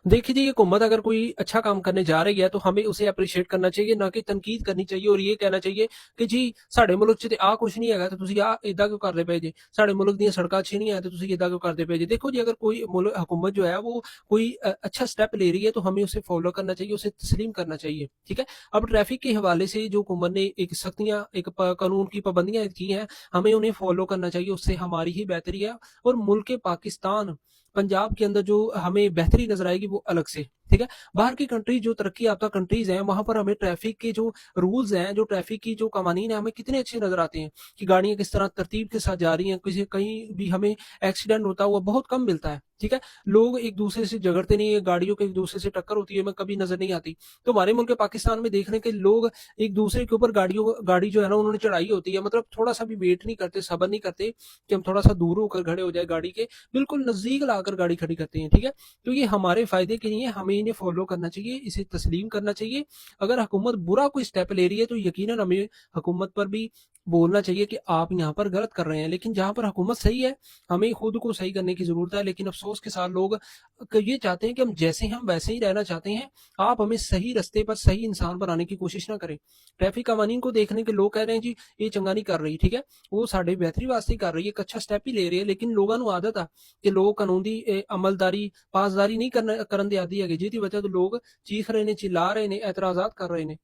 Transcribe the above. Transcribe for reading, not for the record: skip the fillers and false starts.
देखिए जी, हुकूमत अगर कोई अच्छा काम करने जा रही है तो हमें उसे एप्रीशिएट करना चाहिए, ना कि तनकीद करनी चाहिए और ये कहना चाहिए कि जी ਸਾਡੇ ਮੁਲਕ 'ਚ ਤੇ ਆਹ ਕੁਛ ਨਹੀਂ ਹੈਗਾ ਤੇ ਤੁਸੀਂ ਆਹ ਏਦਾਂ ਕਿਉਂ ਕਰਦੇ ਪਏ ਜੇ, ਸਾਡੇ ਮੁਲਕ ਦੀਆਂ ਸੜਕਾਂ ਅੱਛੀ नहीं है तो ਤੁਸੀਂ ਏਦਾਂ क्यों करते पे जे। देखो जी, अगर कोई हुकूमत जो है वो कोई अच्छा स्टेप ले रही है तो हमें उसे फॉलो करना चाहिए, उसे तस्लीम करना चाहिए, ठीक है। अब ट्रैफिक के हवाले से जो हुकूमत ने एक सख्तियाँ एक कानून की पाबंदियाँ की हैं, हमें उन्हें फॉलो करना चाहिए, उससे हमारी ही बेहतरी है। और मुल्क पाकिस्तान पंजाब के अंदर जो हमें बेहतरी नजर आएगी वो अलग से, ठीक है। बाहर की कंट्री जो तरक्की याफ्ता कंट्रीज हैं वहां पर हमें ट्रैफिक के जो रूल्स हैं, जो ट्रैफिक की जो कवानीन है, हमें कितने अच्छे नजर आते हैं कि गाड़ियां किस तरह तरतीब के साथ जा रही हैं, किसी कहीं भी हमें एक्सीडेंट होता हुआ बहुत कम मिलता है, ठीक है। लोग एक दूसरे से झगड़ते नहीं है, गाड़ियों के एक दूसरे से टक्कर होती है मैं कभी नजर नहीं आती। तो हमारे मुल्क पाकिस्तान में देखने के लोग एक दूसरे के ऊपर गाड़ी जो है ना उन्होंने चढ़ाई होती है, मतलब थोड़ा सा भी वेट नहीं करते, सबर नहीं करते कि हम थोड़ा सा दूर होकर खड़े हो जाए गाड़ी के, बिल्कुल नजदीक लाकर गाड़ी खड़ी करते हैं, ठीक है। तो ये हमारे फायदे के लिए हमें इन्हें फॉलो करना चाहिए, इसे तस्लीम करना चाहिए। अगर हुकूमत बुरा कोई स्टेप ले रही है तो यकीनन हमें हुकूमत पर भी बोलना चाहिए कि आप यहाँ पर गलत कर रहे हैं। लेकिन जहाँ पर हुकूमत सही है हमें खुद को सही करने की जरूरत है। लेकिन अफसोस के साथ लोग ये चाहते हैं कि हम जैसे हैं हम वैसे ही रहना चाहते हैं। आप हमें सही रास्ते पर, सही इंसान पर आने की कोशिश ना करें। ट्रैफिक कवानीन को देखने के लोग कह रहे हैं जी ये चंगा नहीं कर रही, ठीक है, वो साढ़े बेहतरी वास्ते कर रही है, एक अच्छा स्टेप ही ले रही है। लेकिन लोगों ਨੂੰ आदत आ कि लोग कानूनी अमलदारी पासदारी नहीं करन दिआदी है, जिसकी वजह तो लोग चीख रहे ने, चिल्ला रहे ने, एतराजात कर रहे ने।